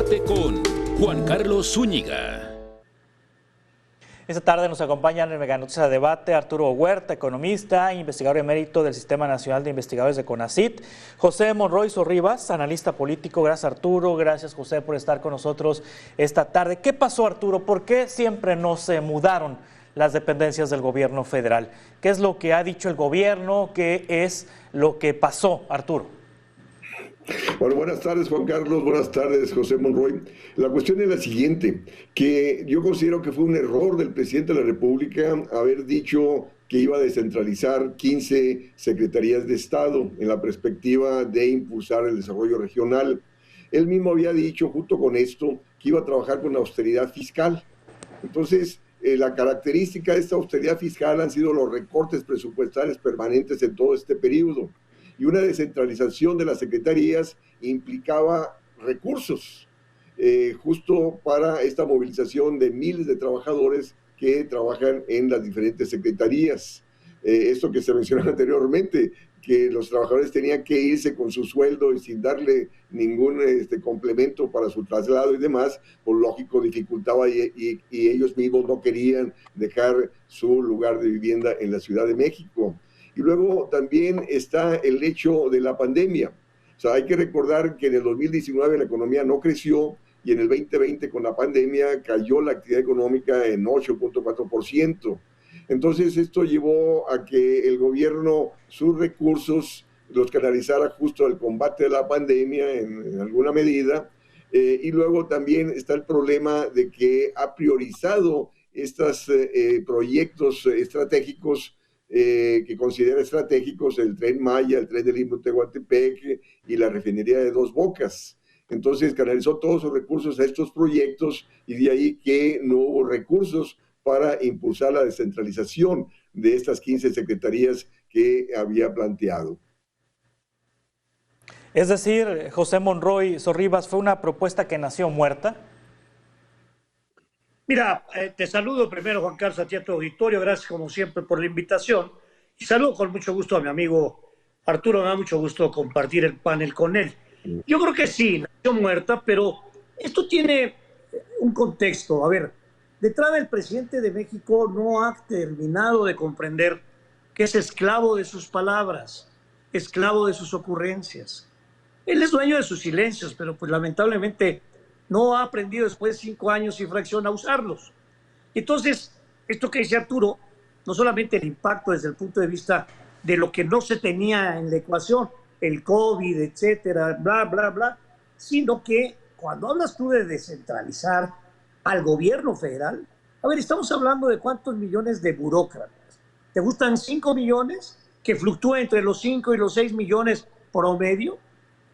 Debate con Juan Carlos Zúñiga. Esta tarde nos acompaña en el Meganoticias Debate Arturo Huerta, economista, investigador emérito del Sistema Nacional de Investigadores de CONACYT, José Monroy Sorribas, analista político. Gracias, Arturo. Gracias, José, por estar con nosotros esta tarde. ¿Qué pasó, Arturo? ¿Por qué siempre no se mudaron las dependencias del gobierno federal? ¿Qué es lo que ha dicho el gobierno? ¿Qué es lo que pasó, Arturo? Bueno, buenas tardes, Juan Carlos, buenas tardes, José Monroy. La cuestión es la siguiente, que yo considero que fue un error del presidente de la República haber dicho que iba a descentralizar 15 secretarías de Estado en la perspectiva de impulsar el desarrollo regional. Él mismo había dicho, junto con esto, que iba a trabajar con austeridad fiscal. Entonces, la característica de esta austeridad fiscal han sido los recortes presupuestales permanentes en todo este periodo. Y una descentralización de las secretarías implicaba recursos, justo para esta movilización de miles de trabajadores que trabajan en las diferentes secretarías. Esto que se mencionó anteriormente, que los trabajadores tenían que irse con su sueldo y sin darle ningún complemento para su traslado y demás, por lógico dificultaba y ellos mismos no querían dejar su lugar de vivienda en la Ciudad de México. Y luego también está el hecho de la pandemia. O sea, hay que recordar que en el 2019 la economía no creció y en el 2020 con la pandemia cayó la actividad económica en 8.4%. Entonces esto llevó a que el gobierno sus recursos los canalizara justo al combate de la pandemia en alguna medida. Y luego también está el problema de que ha priorizado estos proyectos estratégicos que considera estratégicos, el Tren Maya, el Tren del Istmo-Tehuantepec y la refinería de Dos Bocas. Entonces canalizó todos sus recursos a estos proyectos y de ahí que no hubo recursos para impulsar la descentralización de estas 15 secretarías que había planteado. Es decir, José Monroy Sorribas, ¿fue una propuesta que nació muerta? Mira, te saludo primero, Juan Carlos, a ti a tu auditorio. Gracias, como siempre, por la invitación. Y saludo con mucho gusto a mi amigo Arturo. Me da mucho gusto compartir el panel con él. Yo creo que sí, nació muerta, pero esto tiene un contexto. A ver, detrás del presidente de México no ha terminado de comprender que es esclavo de sus palabras, esclavo de sus ocurrencias. Él es dueño de sus silencios, pero pues lamentablemente no ha aprendido después de 5 años y fracción a usarlos. Entonces, esto que dice Arturo, no solamente el impacto desde el punto de vista de lo que no se tenía en la ecuación, el COVID, etcétera, bla, bla, bla, sino que cuando hablas tú de descentralizar al gobierno federal, a ver, estamos hablando de cuántos millones de burócratas. ¿Te gustan 5 millones? Que fluctúa entre los 5 y los 6 millones promedio.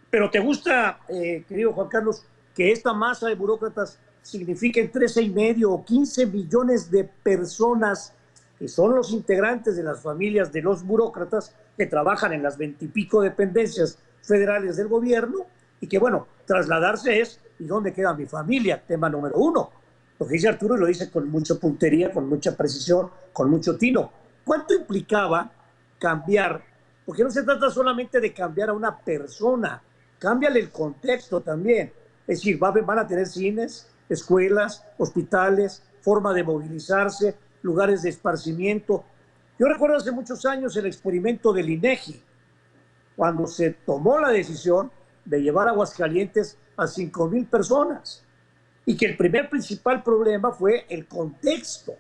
Pero te gusta, querido Juan Carlos, que esta masa de burócratas signifiquen 13,5 o 15 millones de personas que son los integrantes de las familias de los burócratas que trabajan en las 20 y pico dependencias federales del gobierno y que, bueno, trasladarse es ¿y dónde queda mi familia? Tema número 1. Lo que dice Arturo y lo dice con mucha puntería, con mucha precisión, con mucho tino. ¿Cuánto implicaba cambiar? Porque no se trata solamente de cambiar a una persona, cámbiale el contexto también. Es decir, van a tener cines, escuelas, hospitales, forma de movilizarse, lugares de esparcimiento. Yo recuerdo hace muchos años el experimento del INEGI, cuando se tomó la decisión de llevar a Aguascalientes a 5,000 personas y que el principal problema fue el contexto.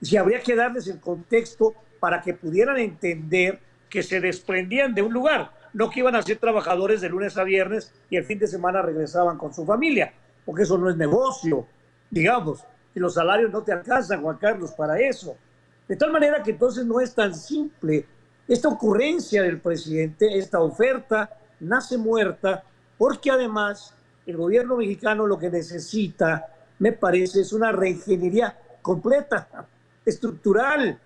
Y si habría que darles el contexto para que pudieran entender que se desprendían de un lugar, no que iban a ser trabajadores de lunes a viernes y el fin de semana regresaban con su familia, porque eso no es negocio, digamos, y los salarios no te alcanzan, Juan Carlos, para eso. De tal manera que entonces no es tan simple. Esta ocurrencia del presidente, esta oferta, nace muerta, porque además el gobierno mexicano lo que necesita, me parece, es una reingeniería completa, estructural.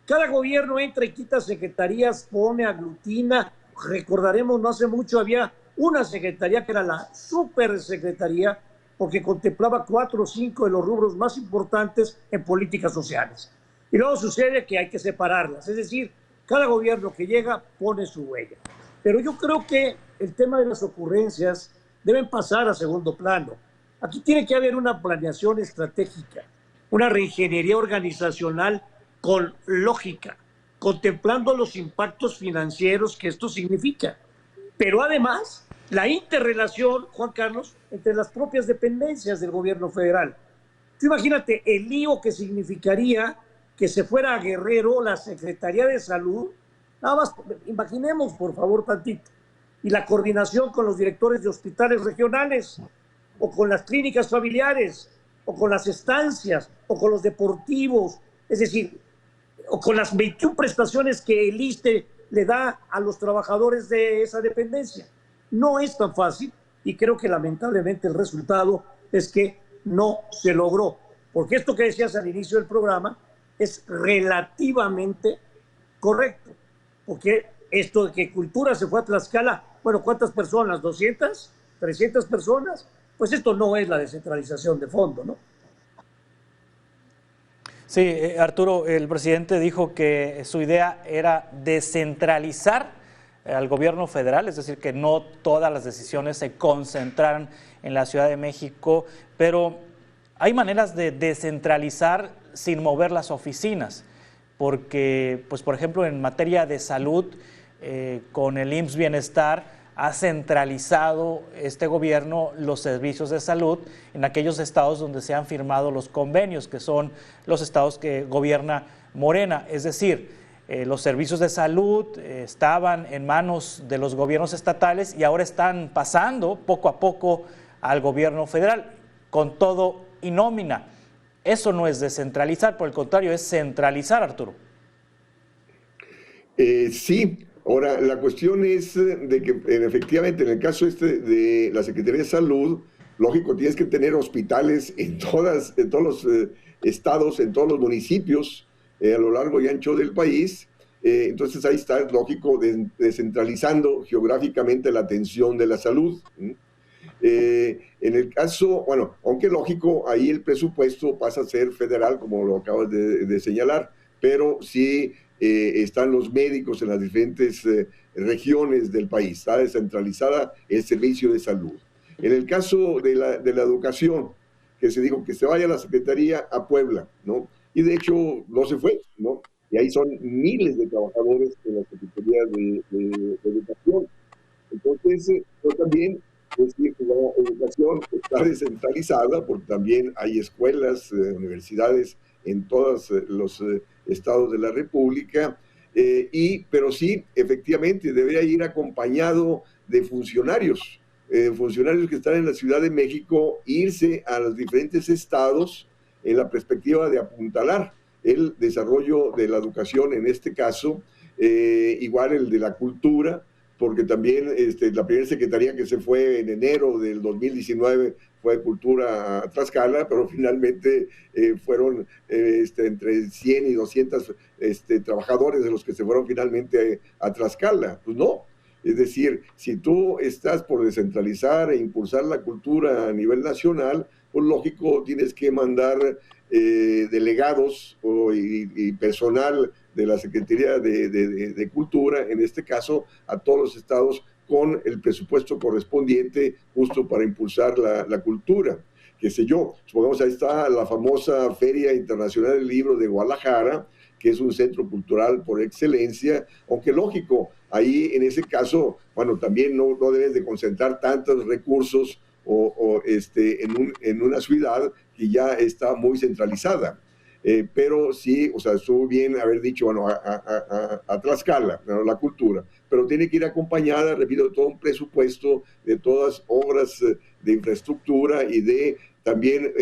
Cada gobierno entra y quita secretarías, pone, aglutina. Recordaremos, no hace mucho había una secretaría que era la supersecretaría porque contemplaba 4 o 5 de los rubros más importantes en políticas sociales. Y luego sucede que hay que separarlas, es decir, cada gobierno que llega pone su huella. Pero yo creo que el tema de las ocurrencias deben pasar a segundo plano. Aquí tiene que haber una planeación estratégica, una reingeniería organizacional con lógica, contemplando los impactos financieros que esto significa. Pero además, la interrelación, Juan Carlos, entre las propias dependencias del gobierno federal. Tú imagínate el lío que significaría que se fuera a Guerrero la Secretaría de Salud. Nada más, imaginemos, por favor, tantito. Y la coordinación con los directores de hospitales regionales, o con las clínicas familiares, o con las estancias, o con los deportivos, es decir, o con las 21 prestaciones que el ISSSTE le da a los trabajadores de esa dependencia. No es tan fácil, y creo que lamentablemente el resultado es que no se logró. Porque esto que decías al inicio del programa es relativamente correcto. Porque esto de que Cultura se fue a Tlaxcala, bueno, ¿cuántas personas? ¿200? ¿300 personas? Pues esto no es la descentralización de fondo, ¿no? Sí, Arturo, el presidente dijo que su idea era descentralizar al gobierno federal, es decir, que no todas las decisiones se concentraran en la Ciudad de México, pero hay maneras de descentralizar sin mover las oficinas, porque, pues, por ejemplo, en materia de salud, con el IMSS Bienestar, ha centralizado este gobierno los servicios de salud en aquellos estados donde se han firmado los convenios, que son los estados que gobierna Morena. Es decir, los servicios de salud estaban en manos de los gobiernos estatales y ahora están pasando poco a poco al gobierno federal, con todo y nómina. Eso no es descentralizar, por el contrario, es centralizar, Arturo. Sí. Ahora, la cuestión es de que efectivamente en el caso de la Secretaría de Salud, lógico, tienes que tener hospitales en todos los estados, en todos los municipios, a lo largo y ancho del país. Entonces ahí está, lógico, descentralizando geográficamente la atención de la salud. En el caso, bueno, aunque lógico, ahí el presupuesto pasa a ser federal, como lo acabas de señalar, pero sí están los médicos en las diferentes regiones del país, está descentralizada el servicio de salud. En el caso de la educación, que se dijo que se vaya la Secretaría a Puebla, ¿no? Y de hecho no se fue, ¿no? Y ahí son miles de trabajadores de la Secretaría de Educación. Entonces, pero también decir que la educación está descentralizada, porque también hay escuelas, universidades en todos los estados de la República, pero sí, efectivamente, debería ir acompañado de funcionarios que están en la Ciudad de México, irse a los diferentes estados en la perspectiva de apuntalar el desarrollo de la educación, en este caso, igual el de la cultura, porque también la primera secretaría que se fue en enero del 2019 fue Cultura a Tlaxcala, pero finalmente fueron entre 100 y 200 trabajadores de los que se fueron finalmente a Tlaxcala. Pues no, es decir, si tú estás por descentralizar e impulsar la cultura a nivel nacional, pues lógico, tienes que mandar delegados y personal de la Secretaría de Cultura, en este caso, a todos los estados con el presupuesto correspondiente justo para impulsar la cultura. Qué sé yo, supongamos ahí está la famosa Feria Internacional del Libro de Guadalajara, que es un centro cultural por excelencia, aunque lógico, ahí en ese caso, bueno, también no debes de concentrar tantos recursos en una ciudad que ya está muy centralizada. Pero sí, o sea, estuvo bien haber dicho, bueno, a Tlaxcala, ¿no? La cultura, pero tiene que ir acompañada, repito, de todo un presupuesto, de todas obras de infraestructura y de también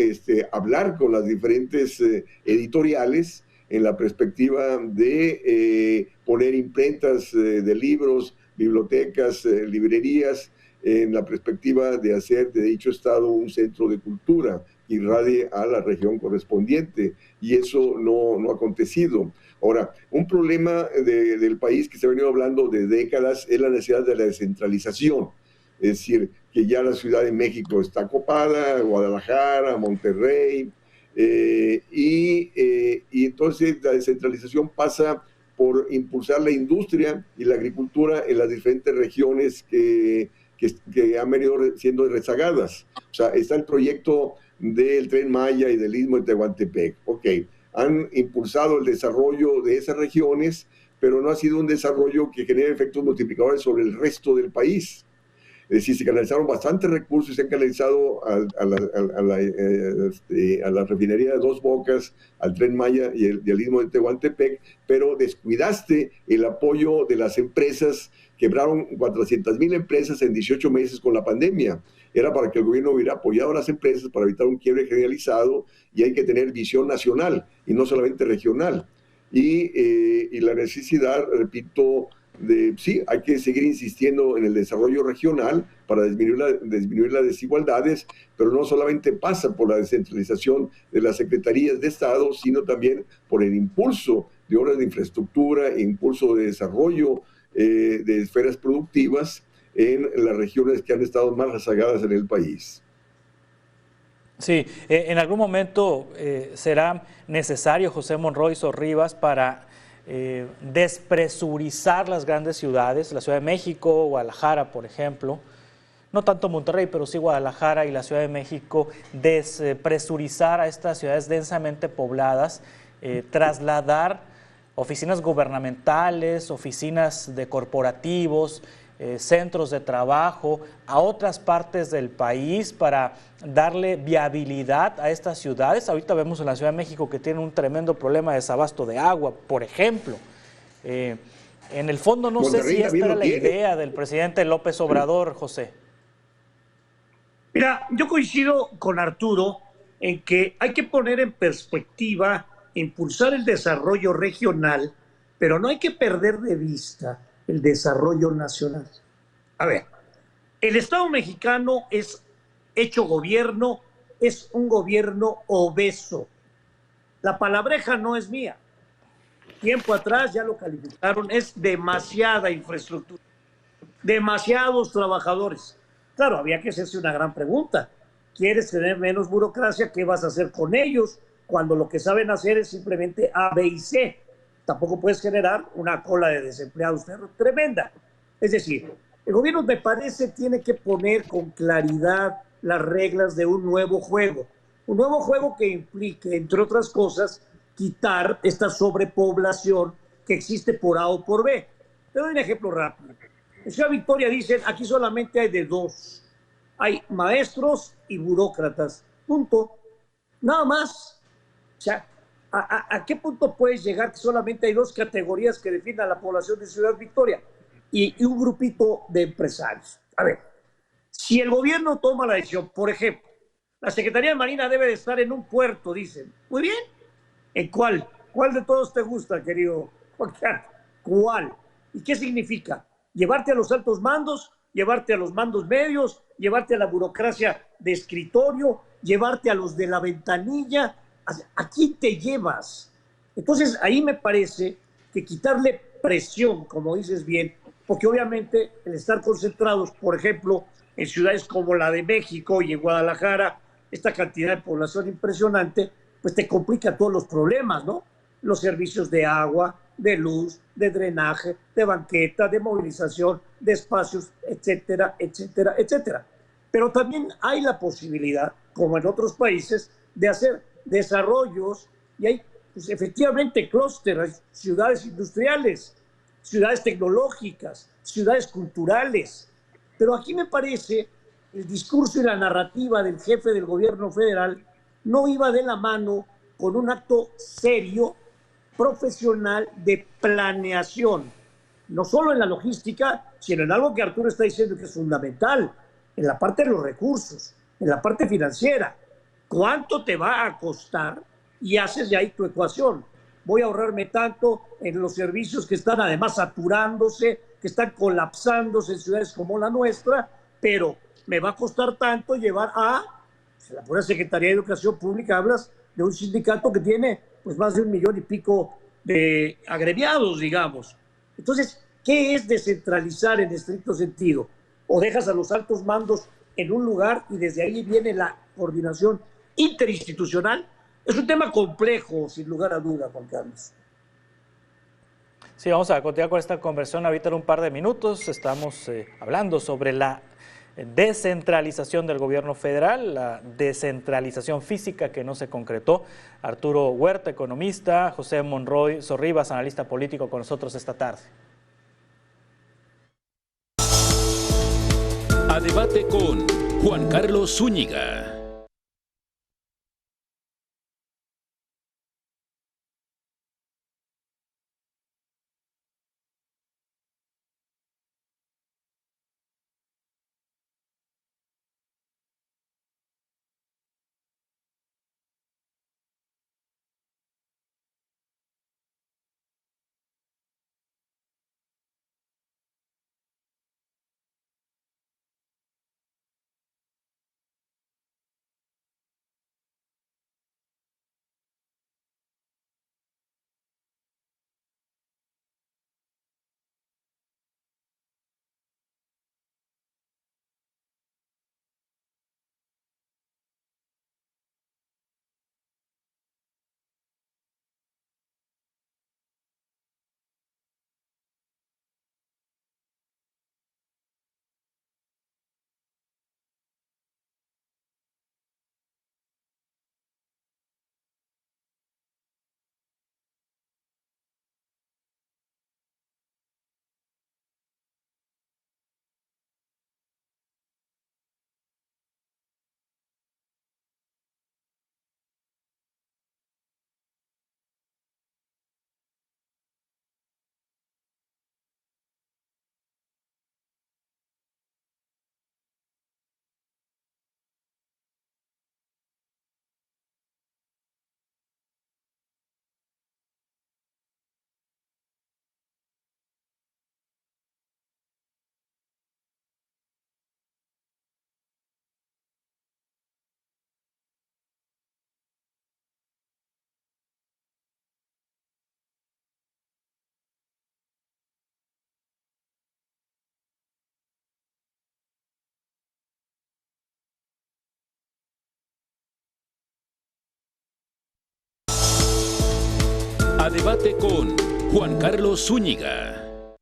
hablar con las diferentes editoriales en la perspectiva de poner imprentas de libros, bibliotecas, librerías, en la perspectiva de hacer de dicho estado un centro de cultura que irradie a la región correspondiente, y eso no ha acontecido. Ahora, un problema del país que se ha venido hablando de décadas es la necesidad de la descentralización, es decir, que ya la Ciudad de México está copada, Guadalajara, Monterrey, y entonces la descentralización pasa por impulsar la industria y la agricultura en las diferentes regiones que que han venido siendo rezagadas. O sea, está el proyecto del Tren Maya y del Istmo de Tehuantepec. Ok, han impulsado el desarrollo de esas regiones, pero no ha sido un desarrollo que genere efectos multiplicadores sobre el resto del país. Es decir, se canalizaron bastantes recursos, se han canalizado a la refinería de Dos Bocas, al Tren Maya y al Istmo de Tehuantepec, pero descuidaste el apoyo de las empresas. Quebraron 400,000 empresas en 18 meses con la pandemia. Era para que el gobierno hubiera apoyado a las empresas para evitar un quiebre generalizado, y hay que tener visión nacional y no solamente regional. Y la necesidad, repito, sí, hay que seguir insistiendo en el desarrollo regional para disminuir las desigualdades, pero no solamente pasa por la descentralización de las secretarías de Estado, sino también por el impulso de obras de infraestructura, impulso de desarrollo de esferas productivas en las regiones que han estado más rezagadas en el país. Sí, en algún momento será necesario, José Monroy Sorribas, para despresurizar las grandes ciudades, la Ciudad de México, Guadalajara, por ejemplo, no tanto Monterrey, pero sí Guadalajara y la Ciudad de México, despresurizar a estas ciudades densamente pobladas, trasladar oficinas gubernamentales, oficinas de corporativos, centros de trabajo a otras partes del país para darle viabilidad a estas ciudades. Ahorita vemos en la Ciudad de México que tiene un tremendo problema de desabasto de agua, por ejemplo. En el fondo no sé si esta era la idea del presidente López Obrador, José. Mira, yo coincido con Arturo en que hay que poner en perspectiva, impulsar el desarrollo regional, pero no hay que perder de vista el desarrollo nacional. A ver, el Estado mexicano es hecho gobierno, es un gobierno obeso. La palabreja no es mía. Tiempo atrás ya lo calificaron, es demasiada infraestructura, demasiados trabajadores. Claro, había que hacerse una gran pregunta. ¿Quieres tener menos burocracia? ¿Qué vas a hacer con ellos? Cuando lo que saben hacer es simplemente A, B y C. Tampoco puedes generar una cola de desempleados tremenda. Es decir, el gobierno, me parece, tiene que poner con claridad las reglas de un nuevo juego. Un nuevo juego que implique, entre otras cosas, quitar esta sobrepoblación que existe por A o por B. Te doy un ejemplo rápido. En Ciudad Victoria dicen, aquí solamente hay de dos. Hay maestros y burócratas. Punto. Nada más. O sea, ¿a qué punto puedes llegar que solamente hay dos categorías que definen a la población de Ciudad Victoria y un grupito de empresarios? A ver, si el gobierno toma la decisión, por ejemplo, la Secretaría de Marina debe de estar en un puerto, dicen. Muy bien. ¿En cuál? ¿Cuál de todos te gusta, querido Juan Carlos? ¿Cuál? ¿Y qué significa? Llevarte a los altos mandos, llevarte a los mandos medios, llevarte a la burocracia de escritorio, llevarte a los de la ventanilla. ¿A quién te llevas? Entonces, ahí me parece que quitarle presión, como dices bien, porque obviamente el estar concentrados, por ejemplo, en ciudades como la de México y en Guadalajara, esta cantidad de población impresionante, pues te complica todos los problemas, ¿no? Los servicios de agua, de luz, de drenaje, de banqueta, de movilización, de espacios, etcétera, etcétera, etcétera. Pero también hay la posibilidad, como en otros países, de hacer desarrollos, y hay pues, efectivamente clústeres, ciudades industriales, ciudades tecnológicas, ciudades culturales. Pero aquí me parece el discurso y la narrativa del jefe del gobierno federal no iba de la mano con un acto serio, profesional de planeación, no solo en la logística, sino en algo que Arturo está diciendo que es fundamental, en la parte de los recursos, en la parte financiera. ¿Cuánto te va a costar? Y haces de ahí tu ecuación. Voy a ahorrarme tanto en los servicios que están además saturándose, que están colapsándose en ciudades como la nuestra, pero me va a costar tanto llevar a la pura Secretaría de Educación Pública. Hablas de un sindicato que tiene pues más de 1 millón y pico de agremiados, digamos. Entonces, ¿qué es descentralizar en estricto sentido? O dejas a los altos mandos en un lugar y desde ahí viene la coordinación interinstitucional. Es un tema complejo, sin lugar a duda, Juan Carlos. Sí, vamos a continuar con esta conversación ahorita en un par de minutos. Estamos hablando sobre la descentralización del gobierno federal, la descentralización física que no se concretó. Arturo Huerta, economista, José Monroy Sorribas, analista político, con nosotros esta tarde. A debate con Juan Carlos Zúñiga. A debate con Juan Carlos Zúñiga.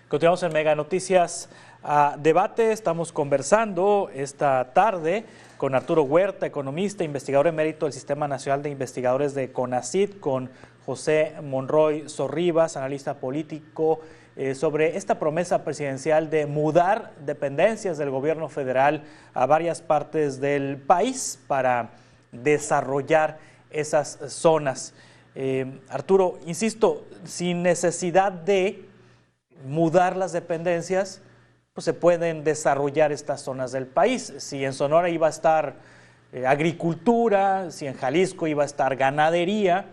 Continuamos en Mega Noticias a Debate. Estamos conversando esta tarde con Arturo Huerta, economista, investigador emérito del Sistema Nacional de Investigadores de CONACYT, con José Monroy Sorribas, analista político, sobre esta promesa presidencial de mudar dependencias del gobierno federal a varias partes del país para desarrollar esas zonas. Arturo, insisto, sin necesidad de mudar las dependencias, pues se pueden desarrollar estas zonas del país. Si en Sonora iba a estar agricultura, si en Jalisco iba a estar ganadería,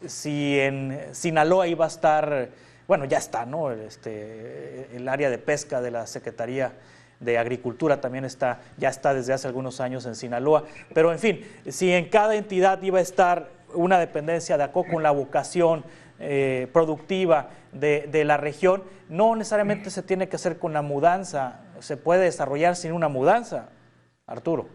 si en Sinaloa iba a estar, bueno, ya está, ¿no? El área de pesca de la Secretaría de Agricultura también ya está desde hace algunos años en Sinaloa. Pero en fin, si en cada entidad iba a estar una dependencia de acuerdo con la vocación productiva de la región, no necesariamente se tiene que hacer con la mudanza, se puede desarrollar sin una mudanza, Arturo.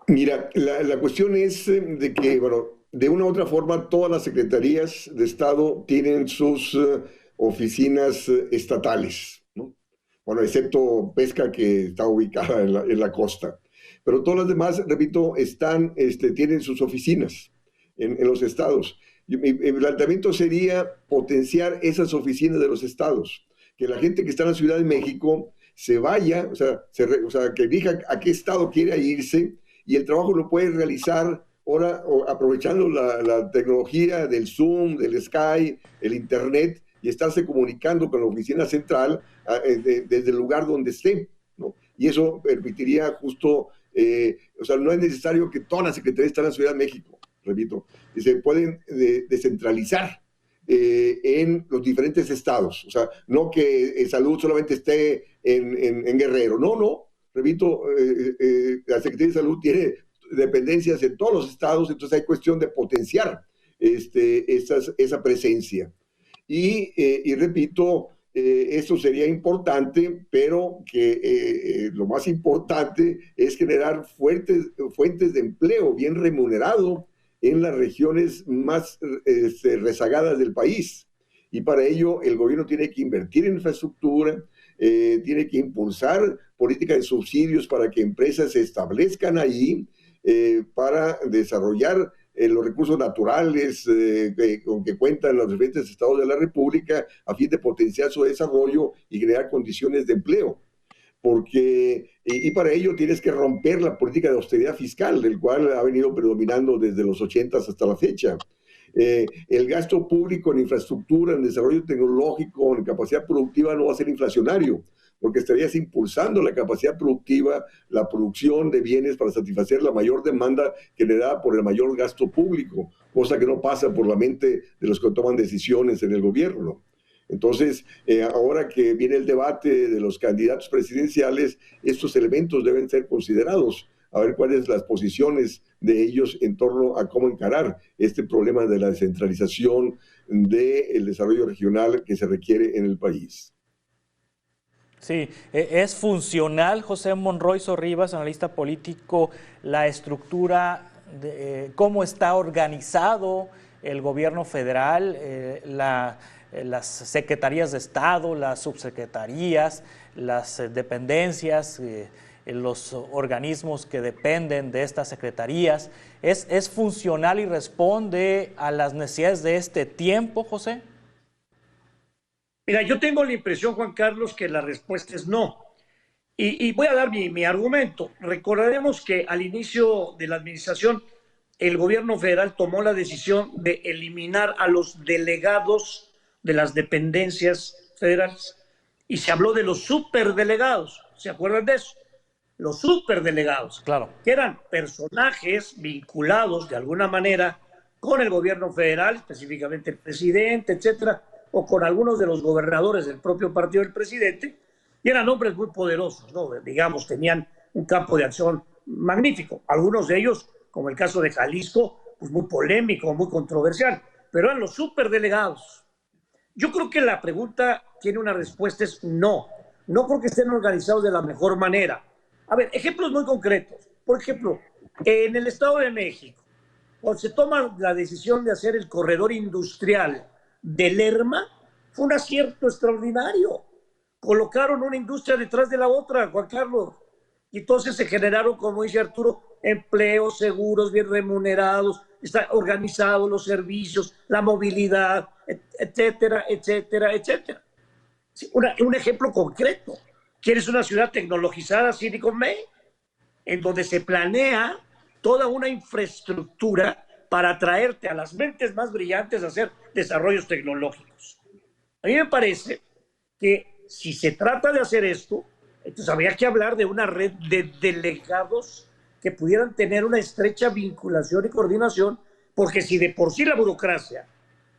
Mira, la cuestión es de que, bueno, de una u otra forma todas las secretarías de Estado tienen sus oficinas estatales, ¿no? Bueno, excepto Pesca, que está ubicada en la costa. Pero todas las demás, repito, tienen sus oficinas en los estados. Mi planteamiento sería potenciar esas oficinas de los estados, que la gente que está en la Ciudad de México se vaya, o sea, que elija a qué estado quiere irse, y el trabajo lo puede realizar ahora aprovechando la tecnología del Zoom, del Skype, el Internet, y estarse comunicando con la oficina central desde el lugar donde esté, ¿no? Y eso permitiría justo, o sea, no es necesario que todas las secretarías estén en la Ciudad de México, repito, y se pueden descentralizar en los diferentes estados. O sea, no que salud solamente esté en Guerrero, no, repito, la Secretaría de Salud tiene dependencias en todos los estados, entonces hay cuestión de potenciar esa presencia. Y repito, esto sería importante, pero que lo más importante es generar fuentes de empleo bien remunerado en las regiones más rezagadas del país. Y para ello el gobierno tiene que invertir en infraestructura, tiene que impulsar políticas de subsidios para que empresas se establezcan ahí, para desarrollar los recursos naturales con que cuentan los diferentes estados de la República a fin de potenciar su desarrollo y generar condiciones de empleo. Y para ello tienes que romper la política de austeridad fiscal, el cual ha venido predominando desde los 80 hasta la fecha. El gasto público en infraestructura, en desarrollo tecnológico, en capacidad productiva no va a ser inflacionario, porque estarías impulsando la capacidad productiva, la producción de bienes para satisfacer la mayor demanda generada por el mayor gasto público, cosa que no pasa por la mente de los que toman decisiones en el gobierno. Entonces, ahora que viene el debate de los candidatos presidenciales, estos elementos deben ser considerados, a ver cuáles las posiciones de ellos en torno a cómo encarar este problema de la descentralización del desarrollo regional que se requiere en el país. Sí, es funcional, José Monroy Sorribas, analista político, la estructura, cómo está organizado el gobierno federal, las secretarías de Estado, las subsecretarías, las dependencias, los organismos que dependen de estas secretarías. ¿Es funcional y responde a las necesidades de este tiempo, José? Mira, yo tengo la impresión, Juan Carlos, que la respuesta es no. Y voy a dar mi argumento. Recordaremos que al inicio de la administración, el gobierno federal tomó la decisión de eliminar a los delegados de las dependencias federales y se habló de los superdelegados. ¿Se acuerdan de eso? Los superdelegados, claro, que eran personajes vinculados de alguna manera con el gobierno federal, específicamente el presidente, etcétera, o con algunos de los gobernadores del propio partido del presidente, y eran hombres muy poderosos, ¿no? Digamos, tenían un campo de acción magnífico. Algunos de ellos, como el caso de Jalisco, pues muy polémico, muy controversial, pero eran los superdelegados. Yo creo que la pregunta tiene una respuesta, es no. No porque estén organizados de la mejor manera. A ver, ejemplos muy concretos. Por ejemplo, en el Estado de México, cuando se toma la decisión de hacer el corredor industrial de Lerma, fue un acierto extraordinario. Colocaron una industria detrás de la otra, Juan Carlos. Y entonces se generaron, como dice Arturo, empleos seguros, bien remunerados, están organizados los servicios, la movilidad, etcétera, etcétera, etcétera. Sí, un ejemplo concreto. ¿Quieres una ciudad tecnologizada, Silicon Valley? En donde se planea toda una infraestructura para atraerte a las mentes más brillantes a hacer desarrollos tecnológicos. A mí me parece que si se trata de hacer esto, entonces habría que hablar de una red de delegados que pudieran tener una estrecha vinculación y coordinación, porque si de por sí la burocracia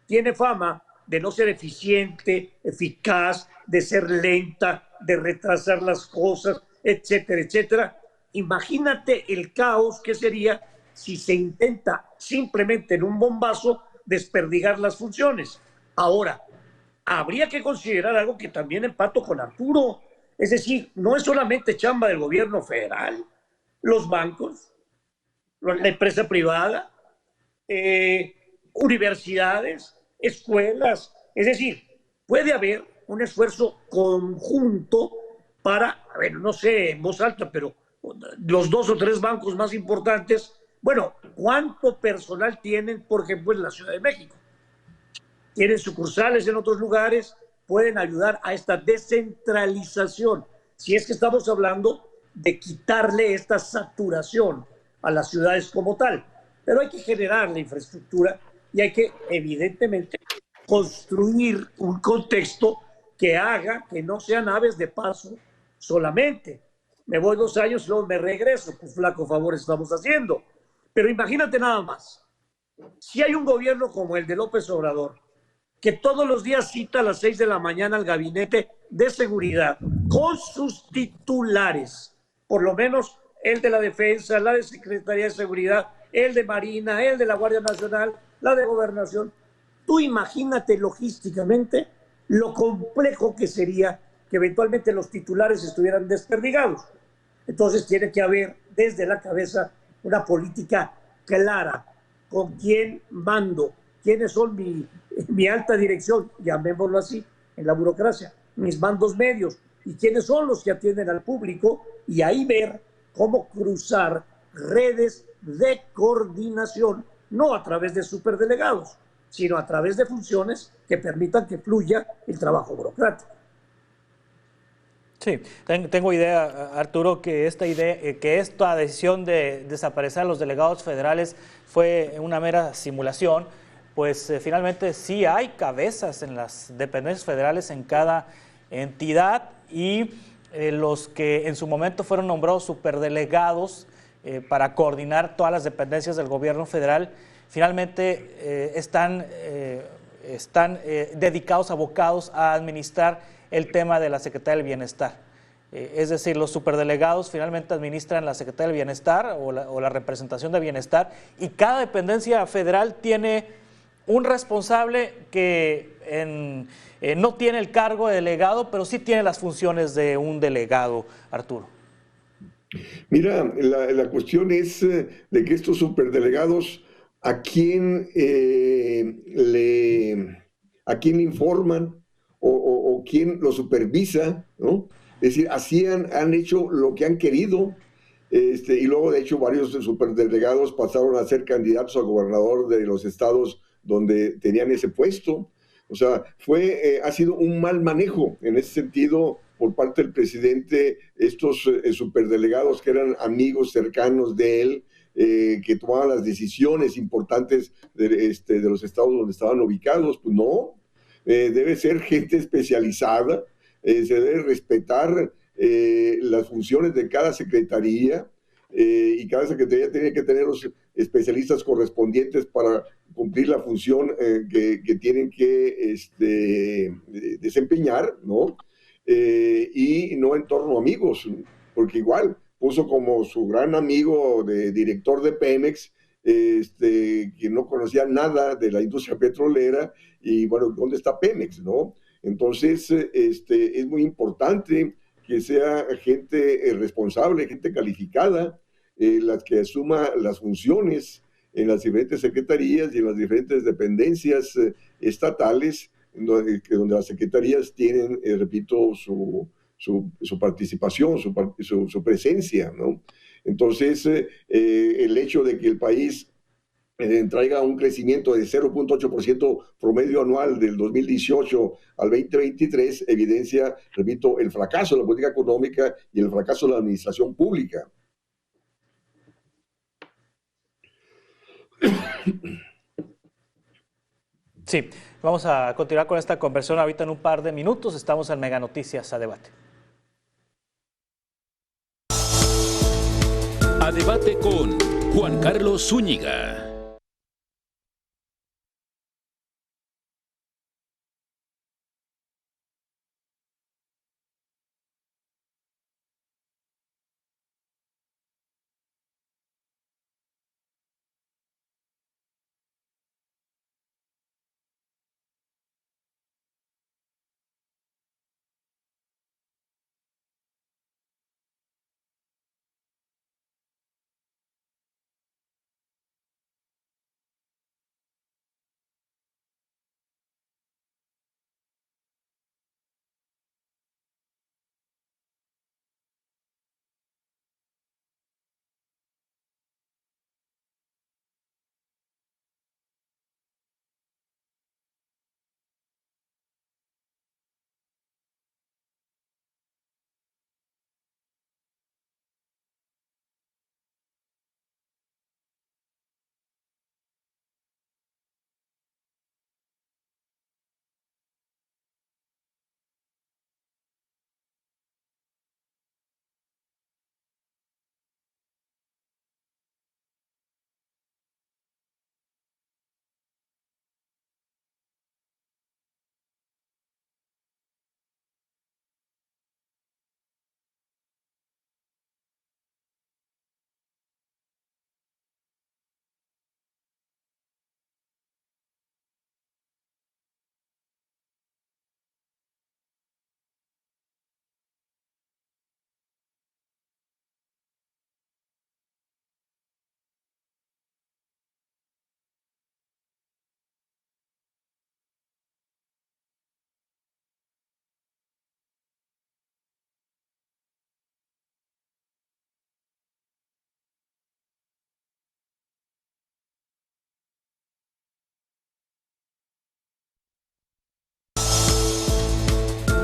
tiene fama de no ser eficiente, eficaz, de ser lenta, de retrasar las cosas, etcétera, etcétera, imagínate el caos que sería si se intenta simplemente en un bombazo desperdigar las funciones. Ahora, habría que considerar algo que también empato con Arturo, es decir, no es solamente chamba del gobierno federal, los bancos, la empresa privada, universidades, escuelas, es decir, puede haber un esfuerzo conjunto para, a ver, no sé en voz alta, pero los 2 o 3 bancos más importantes, bueno, ¿cuánto personal tienen, por ejemplo, en la Ciudad de México? Tienen sucursales en otros lugares, pueden ayudar a esta descentralización, si es que estamos hablando de quitarle esta saturación a las ciudades como tal. Pero hay que generar la infraestructura y hay que, evidentemente, construir un contexto que haga que no sean aves de paso solamente. Me voy 2 años y luego me regreso, pues flaco favor estamos haciendo. Pero imagínate nada más, si hay un gobierno como el de López Obrador, que todos los días cita a las 6 de la mañana al gabinete de seguridad con sus titulares, por lo menos el de la Defensa, la de Secretaría de Seguridad, el de Marina, el de la Guardia Nacional, la de Gobernación. Tú imagínate logísticamente lo complejo que sería que eventualmente los titulares estuvieran desperdigados. Entonces tiene que haber desde la cabeza una política clara con quién mando, quiénes son mi alta dirección, llamémoslo así, en la burocracia, mis mandos medios, y quiénes son los que atienden al público, y ahí ver cómo cruzar redes de coordinación, no a través de superdelegados, sino a través de funciones que permitan que fluya el trabajo burocrático. Sí, tengo idea, Arturo, que esta decisión de desaparecer a los delegados federales fue una mera simulación, pues finalmente sí hay cabezas en las dependencias federales en cada entidad y los que en su momento fueron nombrados superdelegados para coordinar todas las dependencias del gobierno federal, finalmente están dedicados, abocados a administrar el tema de la Secretaría del Bienestar. Es decir, los superdelegados finalmente administran la Secretaría del Bienestar o la representación de bienestar, y cada dependencia federal tiene un responsable que no tiene el cargo de delegado, pero sí tiene las funciones de un delegado, Arturo. Mira, la cuestión es de que estos superdelegados, ¿a quién, a quién informan o quién lo supervisa, ¿no? Es decir, así han hecho lo que han querido, y luego de hecho varios superdelegados pasaron a ser candidatos a gobernador de los estados donde tenían ese puesto. O sea, ha sido un mal manejo en ese sentido por parte del presidente, estos superdelegados que eran amigos cercanos de él, que tomaban las decisiones importantes de los estados donde estaban ubicados. Pues no, debe ser gente especializada, se debe respetar las funciones de cada secretaría, y cada secretaría tiene que tener los especialistas correspondientes para cumplir la función que tienen que desempeñar, ¿no? Y no en torno a amigos, porque igual puso como su gran amigo de director de Pemex, que no conocía nada de la industria petrolera, y bueno, ¿dónde está Pemex, no? Entonces, es muy importante que sea gente responsable, gente calificada, las que asuma las funciones en las diferentes secretarías y en las diferentes dependencias estatales, donde las secretarías tienen, repito, su participación, su presencia, ¿no? Entonces, el hecho de que el país traiga un crecimiento de 0.8% promedio anual del 2018 al 2023, evidencia, repito, el fracaso de la política económica y el fracaso de la administración pública. Sí, vamos a continuar con esta conversación ahorita en un par de minutos. Estamos en Mega Noticias a Debate. A Debate con Juan Carlos Zúñiga.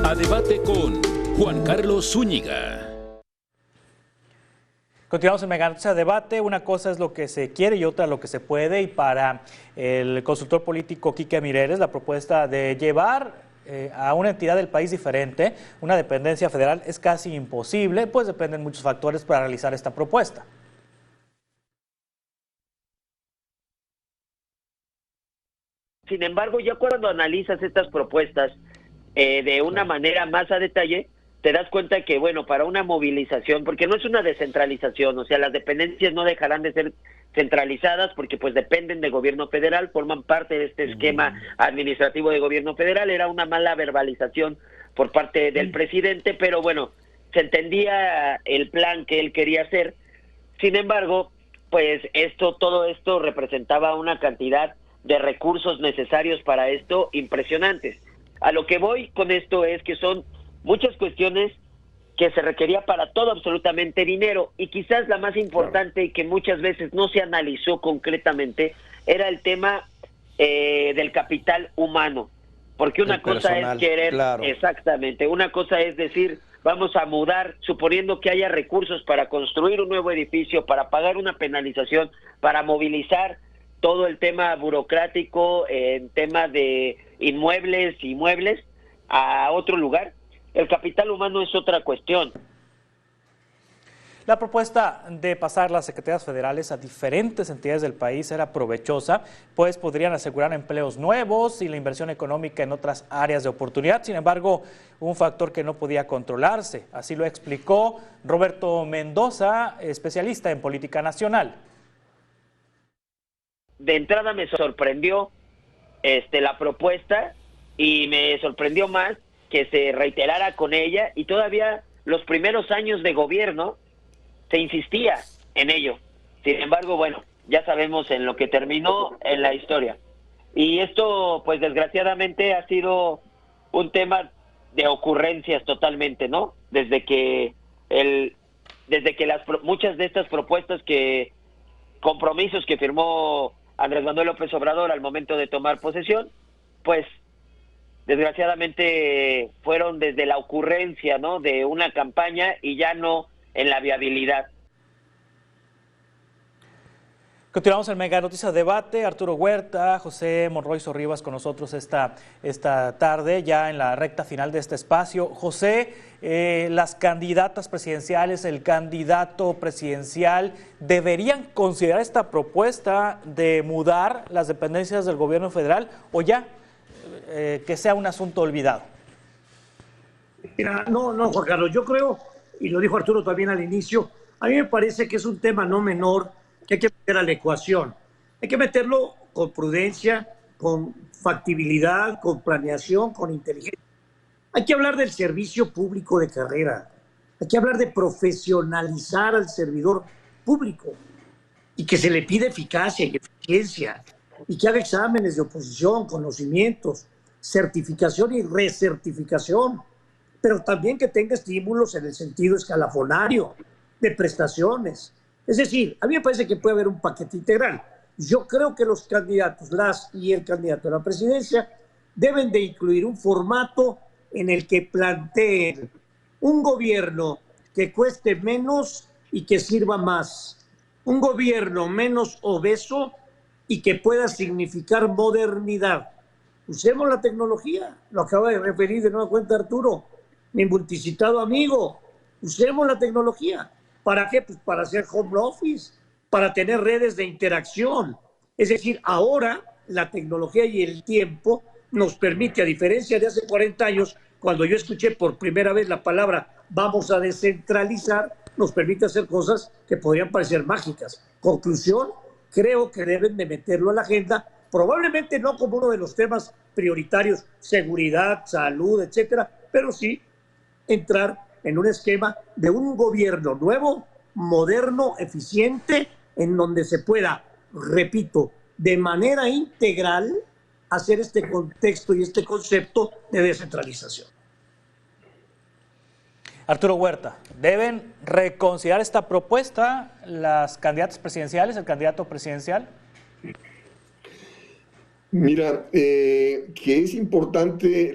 A debate con Juan Carlos Zúñiga. Continuamos en Mega Noticias Debate. Una cosa es lo que se quiere y otra lo que se puede. Y para el consultor político Quique Mireles, la propuesta de llevar a una entidad del país diferente, una dependencia federal, es casi imposible, pues dependen muchos factores para realizar esta propuesta. Sin embargo, ya cuando analizas estas propuestas de una manera más a detalle, te das cuenta que, bueno, para una movilización, porque no es una descentralización, o sea, las dependencias no dejarán de ser centralizadas porque pues dependen del gobierno federal, forman parte de este esquema administrativo de gobierno federal. Era una mala verbalización por parte del presidente, pero bueno, se entendía el plan que él quería hacer. Sin embargo, pues todo esto representaba una cantidad de recursos necesarios para esto impresionantes. A lo que voy con esto es que son muchas cuestiones que se requería para todo absolutamente dinero, y quizás la más importante y que muchas veces no se analizó concretamente era el tema del capital humano, porque una cosa es querer, exactamente, una cosa es decir, vamos a mudar, suponiendo que haya recursos para construir un nuevo edificio, para pagar una penalización, para movilizar todo el tema burocrático en tema de inmuebles y muebles a otro lugar. El capital humano es otra cuestión. La propuesta de pasar las secretarías federales a diferentes entidades del país era provechosa, pues podrían asegurar empleos nuevos y la inversión económica en otras áreas de oportunidad. Sin embargo, un factor que no podía controlarse. Así lo explicó Roberto Mendoza, especialista en política nacional. De entrada me sorprendió la propuesta, y me sorprendió más que se reiterara con ella, y todavía los primeros años de gobierno se insistía en ello. Sin embargo, bueno, ya sabemos en lo que terminó en la historia. Y esto, pues desgraciadamente, ha sido un tema de ocurrencias totalmente, ¿no? Desde que muchas de estas propuestas, compromisos que firmó Andrés Manuel López Obrador al momento de tomar posesión, pues desgraciadamente fueron desde la ocurrencia, ¿no?, de una campaña, y ya no en la viabilidad. Continuamos en Mega Noticias Debate. Arturo Huerta, José Monroy Sorribas con nosotros esta tarde, ya en la recta final de este espacio. José, las candidatas presidenciales, el candidato presidencial, ¿deberían considerar esta propuesta de mudar las dependencias del gobierno federal, o ya que sea un asunto olvidado? Mira, no, Juan Carlos, yo creo, y lo dijo Arturo también al inicio, a mí me parece que es un tema no menor que hay que meter a la ecuación. Hay que meterlo con prudencia, con factibilidad, con planeación, con inteligencia. Hay que hablar del servicio público de carrera. Hay que hablar de profesionalizar al servidor público y que se le pida eficacia y eficiencia, y que haga exámenes de oposición, conocimientos, certificación y recertificación, pero también que tenga estímulos en el sentido escalafonario de prestaciones. Es decir, a mí me parece que puede haber un paquete integral. Yo creo que los candidatos, y el candidato a la presidencia, deben de incluir un formato en el que planteen un gobierno que cueste menos y que sirva más. Un gobierno menos obeso y que pueda significar modernidad. Usemos la tecnología, lo acaba de referir de nueva cuenta Arturo, mi multicitado amigo. Usemos la tecnología. ¿Para qué? Pues para hacer home office, para tener redes de interacción. Es decir, ahora la tecnología y el tiempo nos permite, a diferencia de hace 40 años, cuando yo escuché por primera vez la palabra vamos a descentralizar, nos permite hacer cosas que podrían parecer mágicas. Conclusión, creo que deben de meterlo a la agenda, probablemente no como uno de los temas prioritarios, seguridad, salud, etcétera, pero sí entrar en un esquema de un gobierno nuevo, moderno, eficiente, en donde se pueda, repito, de manera integral, hacer este contexto y este concepto de descentralización. Arturo Huerta, ¿deben reconsiderar esta propuesta las candidatas presidenciales, el candidato presidencial? Mira, que es importante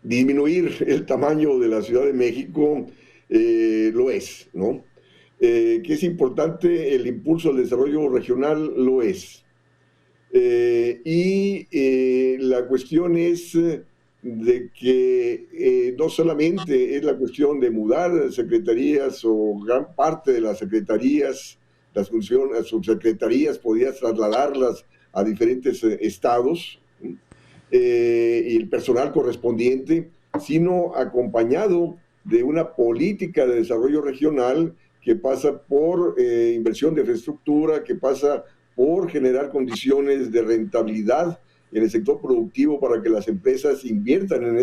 disminuir el tamaño de la Ciudad de México lo es, ¿no? Que es importante el impulso al desarrollo regional, lo es. La cuestión es de que no solamente es la cuestión de mudar secretarías o gran parte de las secretarías, las funciones, las subsecretarías, podías trasladarlas a diferentes estados y el personal correspondiente, sino acompañado de una política de desarrollo regional que pasa por inversión de infraestructura, que pasa por generar condiciones de rentabilidad en el sector productivo para que las empresas inviertan en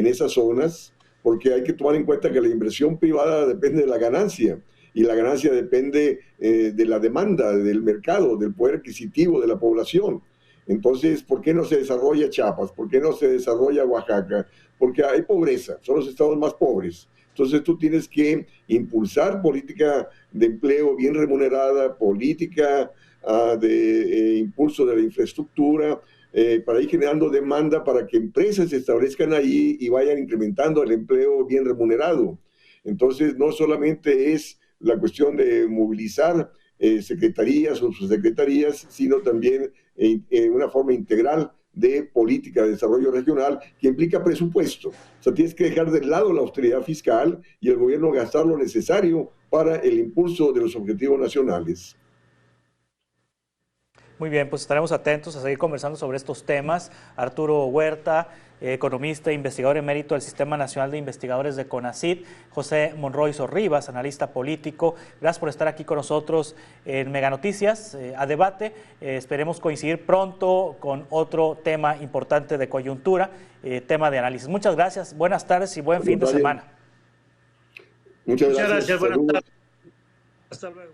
esas zonas, porque hay que tomar en cuenta que la inversión privada depende de la ganancia, y la ganancia depende de la demanda, del mercado, del poder adquisitivo de la población. Entonces, ¿por qué no se desarrolla Chiapas? ¿Por qué no se desarrolla Oaxaca? Porque hay pobreza, son los estados más pobres. Entonces tú tienes que impulsar política de empleo bien remunerada, política de impulso de la infraestructura, para ir generando demanda para que empresas se establezcan ahí y vayan incrementando el empleo bien remunerado. Entonces no solamente es la cuestión de movilizar secretarías o subsecretarías, sino también una forma integral de política de desarrollo regional que implica presupuesto. O sea, tienes que dejar de lado la austeridad fiscal y el gobierno gastar lo necesario para el impulso de los objetivos nacionales. Muy bien, pues estaremos atentos a seguir conversando sobre estos temas. Arturo Huerta, economista e investigador emérito del Sistema Nacional de Investigadores de CONACYT, José Monroy Sorribas, analista político. Gracias por estar aquí con nosotros en Mega Noticias, a debate. Esperemos coincidir pronto con otro tema importante de coyuntura, tema de análisis. Muchas gracias, buenas tardes y buen fin de semana. Muchas gracias, buenas tardes. Hasta luego.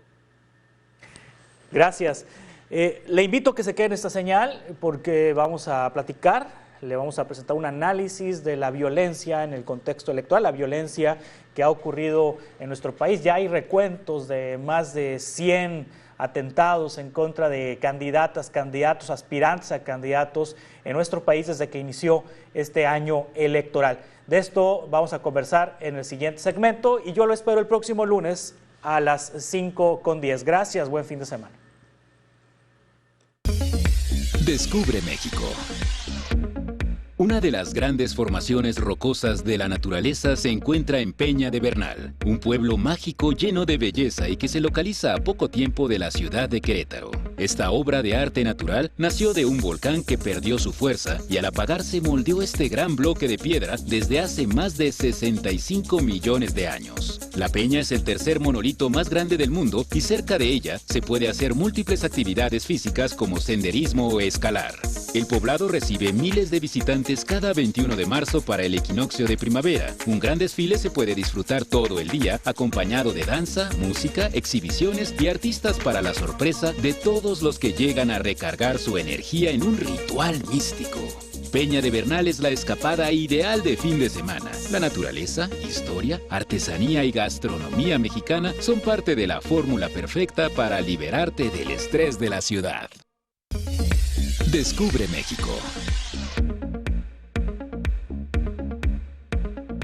Gracias. Le invito a que se quede en esta señal porque vamos a platicar, le vamos a presentar un análisis de la violencia en el contexto electoral, la violencia que ha ocurrido en nuestro país. Ya hay recuentos de más de 100 atentados en contra de candidatas, candidatos, aspirantes a candidatos en nuestro país desde que inició este año electoral. De esto vamos a conversar en el siguiente segmento y yo lo espero el próximo lunes a las 5:10. Gracias, buen fin de semana. Descubre México. Una de las grandes formaciones rocosas de la naturaleza se encuentra en Peña de Bernal, un pueblo mágico lleno de belleza y que se localiza a poco tiempo de la ciudad de Querétaro. Esta obra de arte natural nació de un volcán que perdió su fuerza y al apagarse moldeó este gran bloque de piedra desde hace más de 65 millones de años. La peña es el tercer monolito más grande del mundo y cerca de ella se puede hacer múltiples actividades físicas como senderismo o escalar. El poblado recibe miles de visitantes cada 21 de marzo para el equinoccio de primavera. Un gran desfile se puede disfrutar todo el día, acompañado de danza, música, exhibiciones y artistas para la sorpresa de todos los que llegan a recargar su energía en un ritual místico. Peña de Bernal es la escapada ideal de fin de semana. La naturaleza, historia, artesanía y gastronomía mexicana son parte de la fórmula perfecta para liberarte del estrés de la ciudad. Descubre México.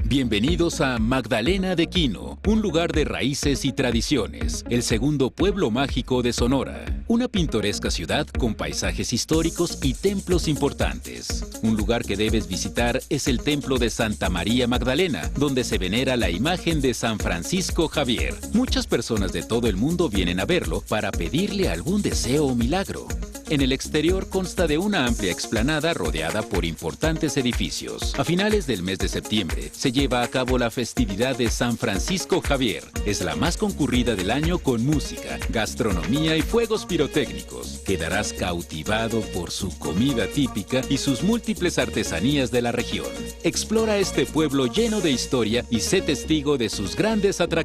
Bienvenidos a Magdalena de Quino, un lugar de raíces y tradiciones, el segundo pueblo mágico de Sonora. Una pintoresca ciudad con paisajes históricos y templos importantes. Un lugar que debes visitar es el Templo de Santa María Magdalena, donde se venera la imagen de San Francisco Javier. Muchas personas de todo el mundo vienen a verlo para pedirle algún deseo o milagro. En el exterior consta de una amplia explanada rodeada por importantes edificios. A finales del mes de septiembre se lleva a cabo la festividad de San Francisco Javier. Es la más concurrida del año con música, gastronomía y fuegos pirotécnicos. Quedarás cautivado por su comida típica y sus múltiples artesanías de la región. Explora este pueblo lleno de historia y sé testigo de sus grandes atractivos.